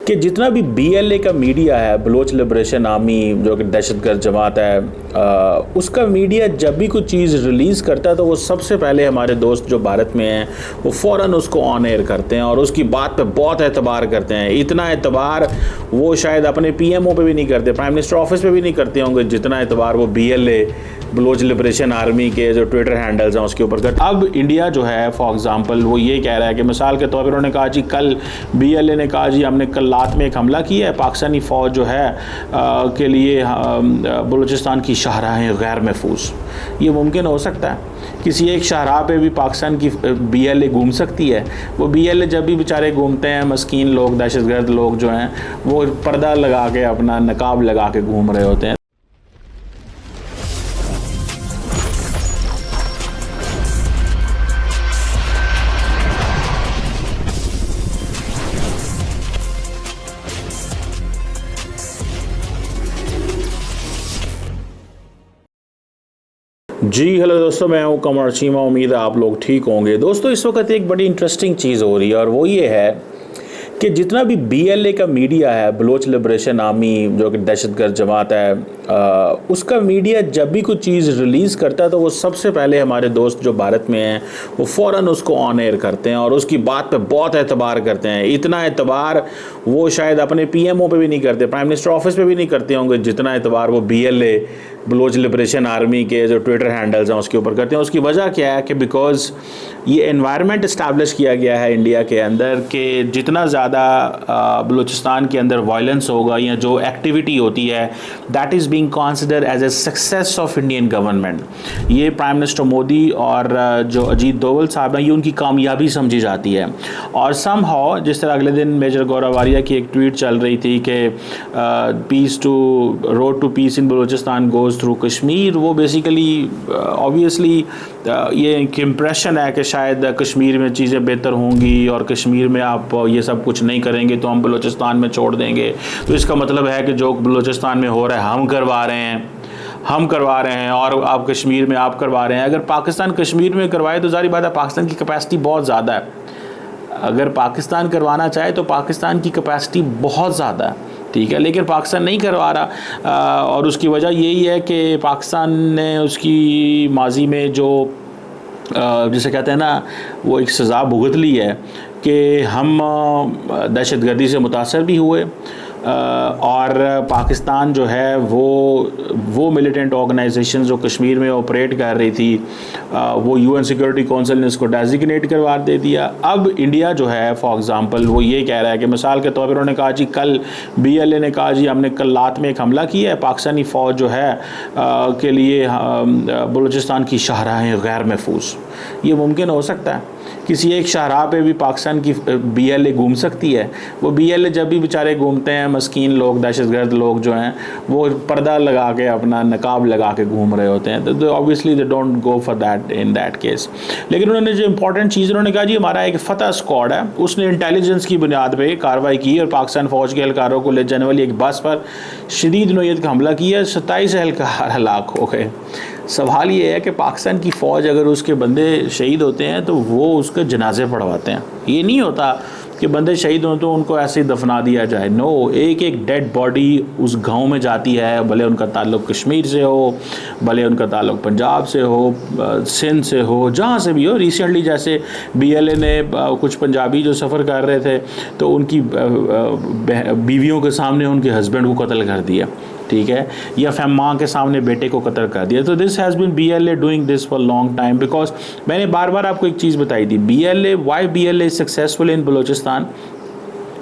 कि जितना भी BLA का मीडिया है, बलोच लिबरेशन आर्मी, जो कि दहशतगर्द जमात है, उसका मीडिया जब भी कोई चीज़ रिलीज़ करता है तो वो सबसे पहले हमारे दोस्त जो भारत में हैं वो फ़ौरन उसको ऑन एयर करते हैं और उसकी बात पे बहुत एतबार करते हैं। इतना एतबार वो शायद अपने PMO पे भी नहीं करते, प्राइम मिनिस्टर ऑफिस पे भी नहीं करते होंगे जितना एतबार वो BLA, बलोच लिबरेशन आर्मी के जो ट्विटर हैंडल्स हैं उसके ऊपर करते। अब इंडिया जो है फॉर एग्जांपल वो ये कह रहा है कि मिसाल के तौर पर उन्होंने कहा जी कल BLA ने कहा जी हमने कल रात में एक हमला किया है, पाकिस्तानी फ़ौज जो है के लिए बलूचिस्तान की शाहराहें गैर महफूज। ये मुमकिन हो सकता है? किसी एक शाहराह पे भी पाकिस्तान की BLA घूम सकती है? वो BLA जब भी बेचारे घूमते हैं, मस्कीन लोग, दहशतगर्द लोग जो हैं वो पर्दा लगा के, अपना नकाब लगा के घूम रहे होते हैं। जी हेलो दोस्तों, मैं हूं कमर चीमा। उम्मीद है आप लोग ठीक होंगे। दोस्तों इस वक्त एक बड़ी इंटरेस्टिंग चीज़ हो रही है और वो ये है कि जितना भी BLA का मीडिया है, बलोच लिबरेशन आर्मी, जो कि दहशतगर्द जमात है, उसका मीडिया जब भी कोई चीज़ रिलीज़ करता है तो वो सबसे पहले हमारे दोस्त जो भारत में हैं वो फ़ौरन उसको ऑन एयर करते हैं और उसकी बात पे बहुत एतबार करते हैं। इतना एतबार वो शायद अपने PMO पे भी नहीं करते, प्राइम मिनिस्टर ऑफिस पे भी नहीं करते होंगे जितना एतबार वो BLA, बलोच लिबरेशन आर्मी के जो ट्विटर हैंडल्स हैं उसके ऊपर करते हैं। उसकी वजह क्या है कि बिकॉज़ ये एनवायरनमेंट इस्टेब्लिश किया गया है इंडिया के अंदर कि जितना ज़्यादा बलूचिस्तान के अंदर वायलेंस होगा या जो एक्टिविटी होती है that is being considered as a success of Indian government. ये प्राइम मिनिस्टर मोदी और जो अजीत डोवल साहब हैं ये उनकी कामयाबी समझी जाती है। और समहाउ जिस तरह अगले दिन मेजर गौरव वारिया की एक ट्वीट चल रही थी कि road to piece in Balochistan goes through Kashmir, वो बेसिकली ऑब्वियसली ये एक इम्प्रेशन है कि शायद कश्मीर में चीज़ें बेहतर होंगी और कश्मीर में आप ये सब कुछ नहीं करेंगे तो हम बलूचिस्तान में छोड़ देंगे। तो इसका मतलब है कि जो बलूचिस्तान में हो रहा है हम करवा रहे हैं और आप कश्मीर में आप करवा रहे हैं। अगर पाकिस्तान कश्मीर में करवाए तो जारी बात है पाकिस्तान की कैपेसिटी बहुत ज़्यादा है। अगर पाकिस्तान करवाना चाहे तो पाकिस्तान की कैपेसिटी बहुत ज़्यादा है, ठीक है, लेकिन पाकिस्तान नहीं करवा रहा। और उसकी वजह यही है कि पाकिस्तान ने उसकी माजी में जो जिसे कहते हैं ना वो एक सज़ा भुगत ली है कि हम दहशतगर्दी से मुतासर भी हुए और पाकिस्तान जो है वो मिलिटेंट ऑर्गेनाइजेशन जो कश्मीर में ऑपरेट कर रही थी वो UN सिक्योरिटी काउंसिल ने इसको डेजिग्नेट करवा दे दिया। अब इंडिया जो है फॉर एग्जांपल वो ये कह रहा है कि मिसाल के तौर पर उन्होंने कहा जी कल BLA ने कहा जी हमने कल रात में एक हमला किया है, पाकिस्तानी फ़ौज जो है के लिए बलूचिस्तान की शाहराहें गैर महफूज। ये मुमकिन हो सकता है? किसी एक शाहराह पे भी पाकिस्तान की BLA घूम सकती है? वो BLA जब भी बेचारे घूमते हैं, मस्कीन लोग, दहशतगर्द लोग जो हैं वो पर्दा लगा के, अपना नकाब लगा के घूम रहे होते हैं, तो obviously they don't go for that in that case. लेकिन उन्होंने जो इंपॉर्टेंट चीज़ उन्होंने कहा जी हमारा एक फतह स्क्वाड है, उसने इंटेलिजेंस की बुनियाद पर कार्रवाई की और पाकिस्तान फ़ौज के एहलकारों को ले जाने वाली एक बस पर शदीद नोयत का हमला किया, 27 एहलकार हलाक हो गए। सवाल ये है कि पाकिस्तान की फ़ौज अगर उसके बंदे शहीद होते हैं तो वो उसके जनाजे पढ़वाते हैं। ये नहीं होता कि बंदे शहीद हों तो उनको ऐसे ही दफना दिया जाए। नो, एक एक डेड बॉडी उस गांव में जाती है, भले उनका ताल्लुक़ कश्मीर से हो, भले उनका ताल्लुक़ पंजाब से हो, सिंध से हो, जहाँ से भी हो। रिसेंटली जैसे BLA ने कुछ पंजाबी जो सफ़र कर रहे थे तो उनकी बीवियों के सामने उनके हस्बैंड को कत्ल कर दिया, ठीक है, या माँ के सामने बेटे को कत्ल कर दिया। तो this has been BLA doing this for long time because मैंने बार बार आपको एक चीज़ बताई थी, why BLA is successful in Balochistan.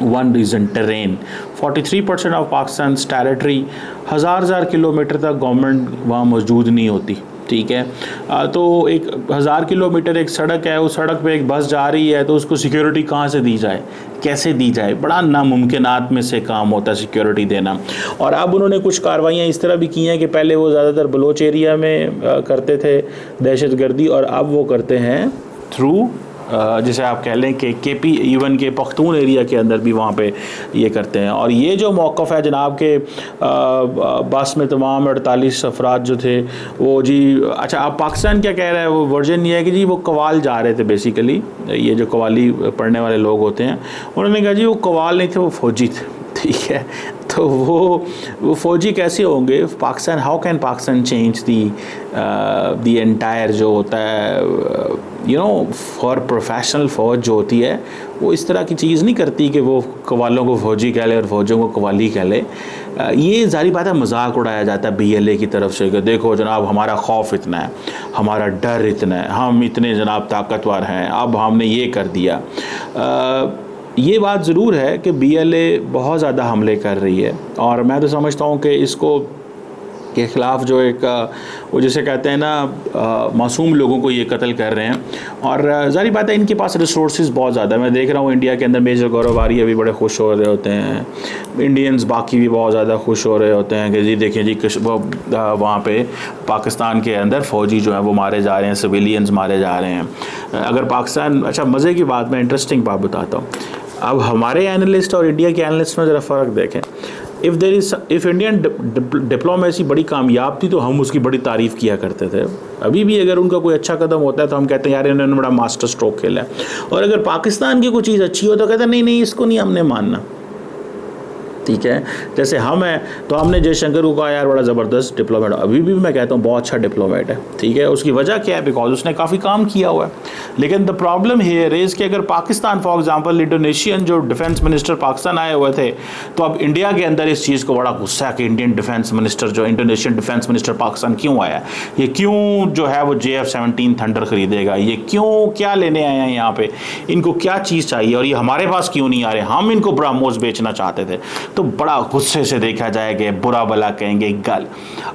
One reason, terrain. 43% of Pakistan territory, हज़ार किलोमीटर तक गवर्नमेंट वहाँ मौजूद नहीं होती, ठीक है। तो 1000 किलोमीटर एक सड़क है, उस सड़क पे एक बस जा रही है तो उसको सिक्योरिटी कहाँ से दी जाए, कैसे दी जाए? बड़ा नामुमकिनात में से काम होता है सिक्योरिटी देना। और अब उन्होंने कुछ कार्रवाइयाँ इस तरह भी की हैं कि पहले वो ज़्यादातर बलोच एरिया में करते थे दहशतगर्दी और अब वो करते हैं थ्रू जिसे आप कह लें कि केपी इवन के पख्तून एरिया के अंदर भी वहाँ पे ये करते हैं। और ये जो मौक़िफ़ है जनाब के बस में तमाम 48 अफराद जो थे वो जी, अच्छा अब पाकिस्तान क्या कह रहा है, वो वर्जन ये है कि जी वो कवाल जा रहे थे बेसिकली, ये जो कवाली पढ़ने वाले लोग होते हैं उन्होंने कहा जी वो कवाल नहीं थे, वो फ़ौजी थे, ठीक है। तो वो फ़ौजी कैसे होंगे Pakistan, how can Pakistan change the entire जो होता है यू नो फॉर प्रोफेशनल फ़ौज जो होती है वो इस तरह की चीज़ नहीं करती कि वो कवालों को फ़ौजी कह ले और फ़ौजों को कवाली कह ले। ये ज़ाहिर बात है मजाक उड़ाया जाता है BLA की तरफ से कि देखो जनाब हमारा खौफ इतना है, हमारा डर इतना है, हम इतने जनाब ताकतवर हैं, अब हमने ये कर दिया। ये बात ज़रूर है कि BLA बहुत ज़्यादा हमले कर रही है और मैं तो समझता हूँ कि इसको के ख़िलाफ़ जो एक वो जिसे कहते हैं ना मासूम लोगों को ये कत्ल कर रहे हैं। और ज़ाहिर बात है इनके पास रिसोर्सेज बहुत ज़्यादा है। मैं देख रहा हूँ इंडिया के अंदर मेजर गौरव आर्य भी बड़े खुश हो रहे होते हैं, इंडियंस बाकी भी बहुत ज़्यादा खुश हो रहे होते हैं कि जी देखें जी वहाँ पे पाकिस्तान के अंदर फ़ौजी जो हैं वो मारे जा रहे हैं, सिविलियंस मारे जा रहे हैं। अगर पाकिस्तान, अच्छा मज़े की बात, मैं इंटरेस्टिंग बात बताता हूँ। अब हमारे एनालिस्ट और इंडिया के एनालिस्ट में ज़रा फ़र्क देखें। इफ़ इंडियन डिप्लोमेसी बड़ी कामयाब थी तो हम उसकी बड़ी तारीफ़ किया करते थे। अभी भी अगर उनका कोई अच्छा कदम होता है तो हम कहते हैं यार इन्होंने बड़ा मास्टर स्ट्रोक खेला है। और अगर पाकिस्तान की कोई चीज़ अच्छी हो तो कहते हैं नहीं नहीं इसको नहीं हमने मानना, ठीक है। जैसे हम हैं तो हमने जयशंकर को कहा यार बड़ा ज़बरदस्त डिप्लोमेट, अभी भी मैं कहता हूँ बहुत अच्छा डिप्लोमेट है, ठीक है। उसकी वजह क्या है, बिकॉज उसने काफ़ी काम किया हुआ है। लेकिन द प्रॉब्लम हियर इज़ कि अगर पाकिस्तान फॉर एग्जांपल इंडोनेशियन जो डिफेंस मिनिस्टर पाकिस्तान आए हुए थे तो अब इंडिया के अंदर इस चीज़ को बड़ा गुस्सा है कि इंडियन डिफेंस मिनिस्टर जो इंडोनेशियन डिफेंस मिनिस्टर पाकिस्तान क्यों आया, ये क्यों जो है वो JF-17 थंडर खरीदेगा, ये क्यों क्या लेने आए हैं यहाँ पे, इनको क्या चीज़ चाहिए और ये हमारे पास क्यों नहीं आ रहे, हम इनको ब्रह्मोस बेचना चाहते थे। तो बड़ा गुस्से से देखा जाएगा, बुरा भला कहेंगे गल।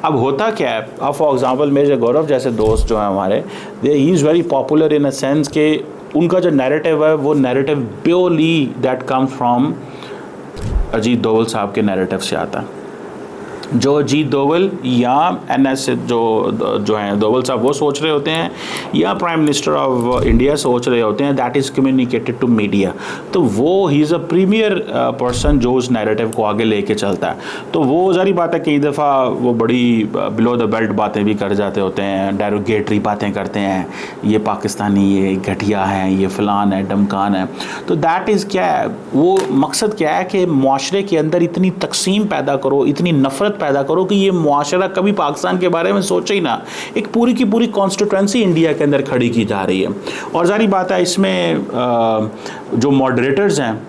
अब होता क्या है, अब फॉर एग्जांपल मेजर गौरव जैसे दोस्त जो हैं हमारे, he is very popular in a sense के उनका जो नैरेटिव है वो narrative purely that comes from Ajit Doval साहब के नैरेटिव से आता है। जो अजीत डोवल या NS जो हैं डोवल साहब वो सोच रहे होते हैं या प्राइम मिनिस्टर ऑफ इंडिया सोच रहे होते हैं, that is communicated to media. तो वो ही इज़ अ प्रीमियर पर्सन जो उस नैरेटिव को आगे लेके चलता है। तो वो ज़ाहिर बात है कई दफ़ा वो बड़ी बिलो द बेल्ट बातें भी कर जाते होते हैं, डेरोगेटरी बातें करते हैं, ये पाकिस्तानी ये घटिया हैं, ये फ़लान है डमकान है। तो दैट इज़ क्या है, वो मकसद क्या है कि मुआशरे के अंदर इतनी तकसीम पैदा करो, इतनी नफ़रत पैदा करो कि ये मुआशरा कभी पाकिस्तान के बारे में सोचे ही ना। एक पूरी की पूरी कॉन्स्टिट्यूंसी इंडिया के अंदर खड़ी की जा रही है। और जारी बात है इसमें जो मॉडरेटर्स हैं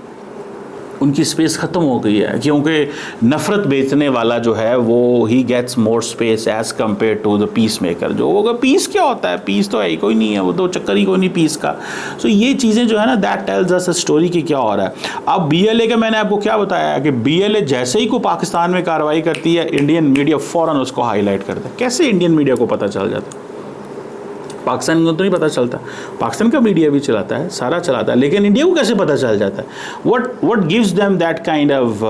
उनकी स्पेस ख़त्म हो गई है, क्योंकि नफ़रत बेचने वाला जो है वो ही gets more space as compare to the peace maker. जो होगा पीस क्या होता है, पीस तो है ही कोई नहीं है, वो तो चक्कर ही कोई नहीं पीस का। सो ये चीज़ें जो है ना that tells us a story की क्या हो रहा है। अब BLA का मैंने आपको क्या बताया कि BLA जैसे ही को पाकिस्तान में कार्रवाई करती है इंडियन मीडिया फ़ौरन उसको हाईलाइट करता है। कैसे इंडियन मीडिया को पता चल जाता है, पाकिस्तान को तो नहीं पता चलता, पाकिस्तान का मीडिया भी चलाता है, सारा चलाता है, लेकिन इंडिया को कैसे पता चल जाता है। What gives them that kind of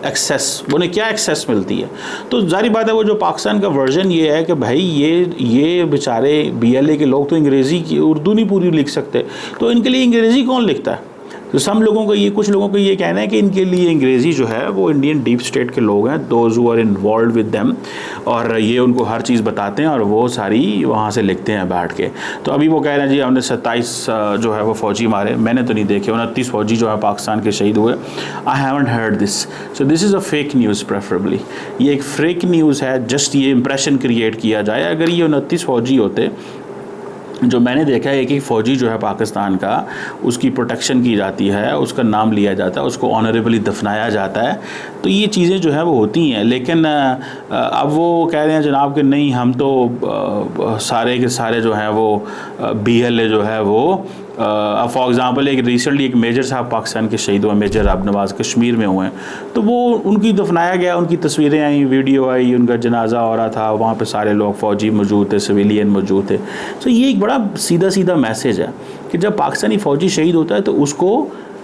access, उन्हें क्या एक्सेस मिलती है। तो जारी बात है वो जो पाकिस्तान का वर्जन ये है कि भाई ये बेचारे BLA के लोग तो अंग्रेज़ी की उर्दू नहीं पूरी लिख सकते, तो इनके लिए अंग्रेज़ी कौन लिखता है। तो सब लोगों को ये, कुछ लोगों को ये कहना है कि इनके लिए अंग्रेज़ी जो है वो इंडियन डीप स्टेट के लोग हैं, those who are involve with them, और ये उनको हर चीज़ बताते हैं और वो सारी वहाँ से लिखते हैं बैठ के। तो अभी वो कह रहे हैं जी हमने 27 जो है वो फ़ौजी मारे, मैंने तो नहीं देखे, 29 फ़ौजी जो है पाकिस्तान के शहीद हुए। I haven't heard this, so this is a fake news preferably. ये एक फेक न्यूज़ है, जस्ट ये इंप्रेशन क्रिएट किया जाए। अगर ये 29 फ़ौजी होते, जो मैंने देखा है एक फ़ौजी जो है पाकिस्तान का, उसकी प्रोटेक्शन की जाती है, उसका नाम लिया जाता है, उसको ऑनरेबली दफनाया जाता है, तो ये चीज़ें जो है वो होती हैं। लेकिन अब वो कह रहे हैं जनाब कि नहीं हम तो सारे के सारे जो हैं वो BLA जो है वो अब फॉर एग्ज़ाम्पल एक रिसेंटली एक मेजर साहब पाकिस्तान के शहीद हुए, मेजर अब्द नवाज़ कश्मीर में हुए हैं, तो वो उनकी दफनाया गया, उनकी तस्वीरें आई, वीडियो आई, उनका जनाजा हो रहा था, वहाँ पे सारे लोग फ़ौजी मौजूद थे, सिविलियन मौजूद थे। तो ये एक बड़ा सीधा सीधा मैसेज है कि जब पाकिस्तानी फ़ौजी शहीद होता है तो उसको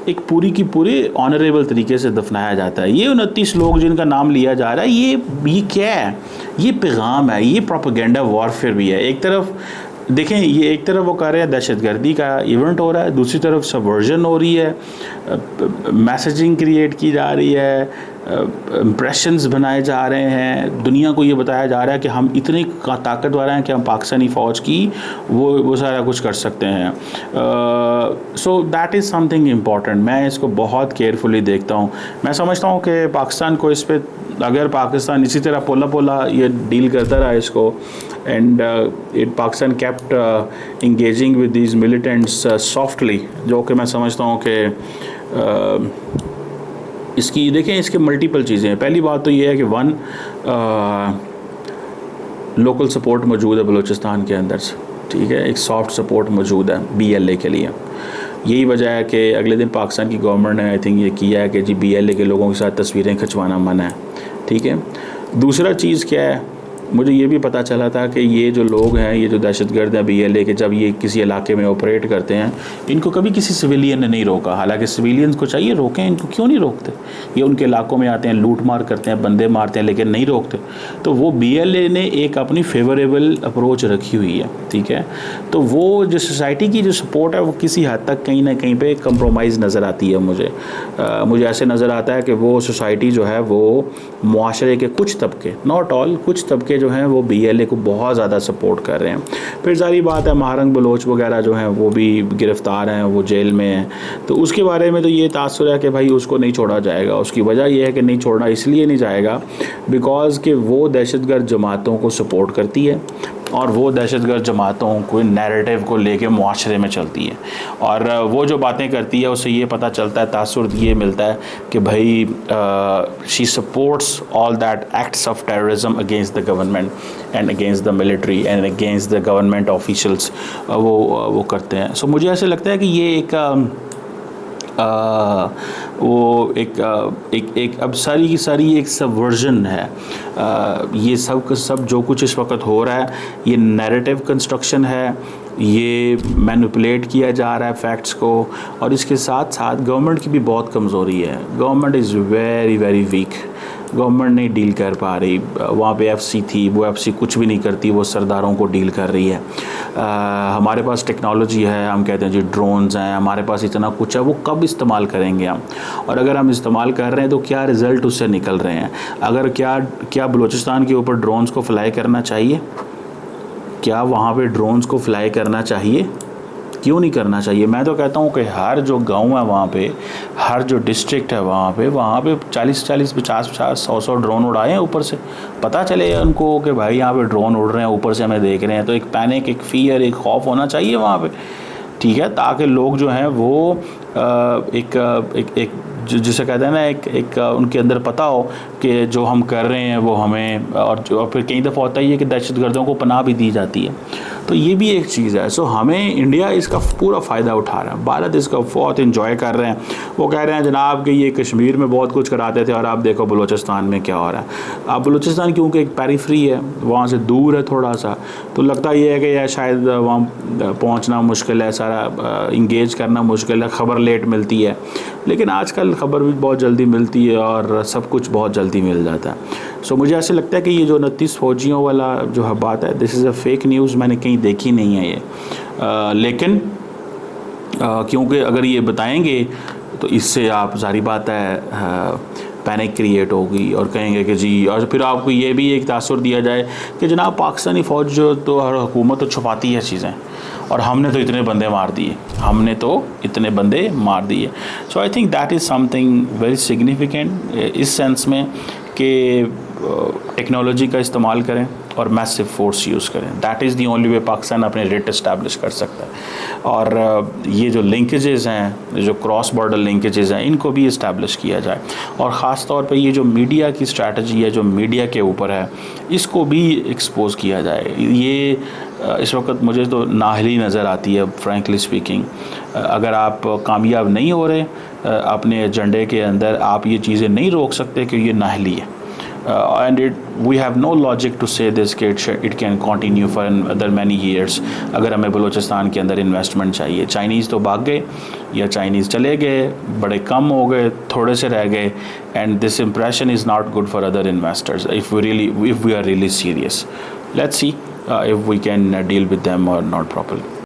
एक पूरी की पूरी ऑनरेबल तरीके से दफनाया जाता है। ये 29 लोग जिनका नाम लिया जा रहा है, ये क्या है, ये पैगाम है, ये प्रोपेगेंडा वॉरफेयर भी है। एक तरफ देखें, ये एक तरफ वो कह रहे हैं दहशतगर्दी का इवेंट हो रहा है, दूसरी तरफ सबवर्जन हो रही है, मैसेजिंग क्रिएट की जा रही है, इम्प्रेशंस बनाए जा रहे हैं, दुनिया को ये बताया जा रहा है कि हम इतने ताकतवर हैं कि हम पाकिस्तानी फ़ौज की वो सारा कुछ कर सकते हैं। So that is something important. मैं इसको बहुत केयरफुली देखता हूँ। मैं समझता हूँ कि पाकिस्तान को इस पर, अगर पाकिस्तान इसी तरह पोला पोला ये डील करता रहा इसको, and Pakistan kept engaging with these militants softly, जो कि मैं समझता हूँ कि इसकी देखें, इसके मल्टीपल चीज़ें हैं। पहली बात तो ये है कि लोकल सपोर्ट मौजूद है बलूचिस्तान के अंदर से, ठीक है, एक सॉफ्ट सपोर्ट मौजूद है BLA के लिए। यही वजह है कि अगले दिन पाकिस्तान की गवर्नमेंट ने आई थिंक ये किया है कि जी BLA के लोगों के साथ तस्वीरें खिंचवाना मना है, ठीक है। दूसरा चीज़ क्या है, मुझे ये भी पता चला था कि ये जो लोग हैं, ये जो दहशतगर्द हैं BLA के, जब ये किसी इलाके में ऑपरेट करते हैं, इनको कभी किसी सिविलियन ने नहीं रोका। हालांकि सिविलियंस को चाहिए रोकें, इनको क्यों नहीं रोकते? ये उनके इलाकों में आते हैं, लूट मार करते हैं, बंदे मारते हैं, लेकिन नहीं रोकते। तो वो BLA ने एक अपनी फेवरेबल अप्रोच रखी हुई है, ठीक है। तो वो जो सोसाइटी की जो सपोर्ट है वो किसी हद तक कहीं ना कहीं पे कंप्रोमाइज़ नज़र आती है मुझे ऐसे नज़र आता है कि वो सोसाइटी जो है वो मुआशरे के कुछ तबके, नॉट ऑल, कुछ तबके जो हैं वो BLA को बहुत ज़्यादा सपोर्ट कर रहे हैं। फिर जारी बात है महारंग बलोच वगैरह जो हैं वो भी गिरफ़्तार हैं, वो जेल में हैं। तो उसके बारे में तो ये तासुर है कि भाई उसको नहीं छोड़ा जाएगा। उसकी वजह यह है कि नहीं छोड़ना इसलिए नहीं जाएगा बिकॉज़ कि वो दहशतगर्द जमातों को सपोर्ट करती है और वो दहशतगर्द जमातों को नैरेटिव को लेके मुआशरे में चलती है, और वो जो बातें करती है उससे ये पता चलता है, तासुर ये मिलता है कि भाई she supports all that acts of terrorism against the government and against the military and against the government officials, वो करते हैं। सो मुझे ऐसे लगता है कि ये वो एक अब सारी की सारी एक सबवर्जन है। ये सब का सब जो कुछ इस वक्त हो रहा है, ये नैरेटिव कंस्ट्रक्शन है, ये मैनिपुलेट किया जा रहा है फैक्ट्स को, और इसके साथ साथ गवर्नमेंट की भी बहुत कमज़ोरी है। Government is very very weak. Government नहीं डील कर पा रही। वहाँ पे FC थी, वो FC कुछ भी नहीं करती, वो सरदारों को डील कर रही है। हमारे पास टेक्नोलॉजी है, हम कहते हैं जी ड्रोन्स हैं, हमारे पास इतना कुछ है, वो कब इस्तेमाल करेंगे हम? और अगर हम इस्तेमाल कर रहे हैं तो क्या रिज़ल्ट उससे निकल रहे हैं? अगर क्या बलूचिस्तान के ऊपर ड्रोन्स को फ्लाई करना चाहिए? क्या वहाँ पे ड्रोन्स को फ्लाई करना चाहिए? क्यों नहीं करना चाहिए? मैं तो कहता हूँ कि हर जो गांव है वहाँ पे, हर जो डिस्ट्रिक्ट है वहाँ पे 40-40, 50-50, 100-100 ड्रोन उड़ाएं ऊपर से, पता चले उनको कि भाई यहाँ पे ड्रोन उड़ रहे हैं, ऊपर से हमें देख रहे हैं। तो एक पैनिक, एक फियर, एक खौफ होना चाहिए वहाँ पे, ठीक है, ताकि लोग जो हैं वो एक जिसे कहते हैं ना, एक उनके अंदर पता हो कि जो हम कर रहे हैं वो हमें, और फिर कई दफ़ा होता ही है कि दहशतगर्दों को पनाह भी दी जाती है। तो ये भी एक चीज़ है। सो हमें, इंडिया इसका पूरा फ़ायदा उठा रहा है, भारत इसका बहुत इंजॉय कर रहे हैं। वो कह रहे हैं जनाब कि ये कश्मीर में बहुत कुछ कराते थे और आप देखो बलूचिस्तान में क्या हो रहा है। अब बलूचिस्तान क्योंकि एक पेरिफेरी है, वहाँ से दूर है थोड़ा सा, तो लगता ये है कि यार शायद वहाँ पहुँचना मुश्किल है, सारा इंगेज करना मुश्किल है, ख़बर लेट मिलती है। लेकिन आजकल ख़बर भी बहुत जल्दी मिलती है और सब कुछ बहुत जल्दी मिल जाता है। सो मुझे ऐसे लगता है कि ये जो 29 फ़ौजियों वाला जो है बात है, this is a fake news, मैंने कहीं देखी नहीं है ये। लेकिन क्योंकि अगर ये बताएंगे तो इससे आप जारी बात है पैनिक क्रिएट होगी और कहेंगे कि जी, और फिर आपको ये भी एक तासुर दिया जाए कि जनाब पाकिस्तानी फ़ौज जो तो हर हुकूमत तो छुपाती है चीज़ें, और हमने तो इतने बंदे मार दिए, so I think that is something very significant इस सेंस में कि टेक्नोलॉजी का इस्तेमाल करें और मैसिव फोर्स यूज़ करें। That is the only way Pakistan अपने रेट इस्टेब्लिश कर सकता है। और ये जो लिंकेजेस हैं, जो क्रॉस बॉर्डर लिंकेजेस हैं, इनको भी इस्टेब्लिश किया जाए। और ख़ास तौर पे ये जो मीडिया की स्ट्रैटेजी है, जो मीडिया के ऊपर है, इसको भी एक्सपोज किया जाए। ये इस वक्त मुझे तो नाअहली नज़र आती है, फ्रैंकली स्पीकिंग। अगर आप कामयाब नहीं हो रहे अपने एजेंडे के अंदर, आप ये चीज़ें नहीं रोक सकते कि ये नाअहली है। And we have no logic to say this कि it can continue for another many years। अगर हमें बलूचिस्तान के अंदर इन्वेस्टमेंट चाहिए, चाइनीज़ तो भाग गए या चाइनीज़ चले गए, बड़े कम हो गए, थोड़े से रह गए, and this impression is not good for other investors if we are really serious। Let's see if we can deal with them or not properly.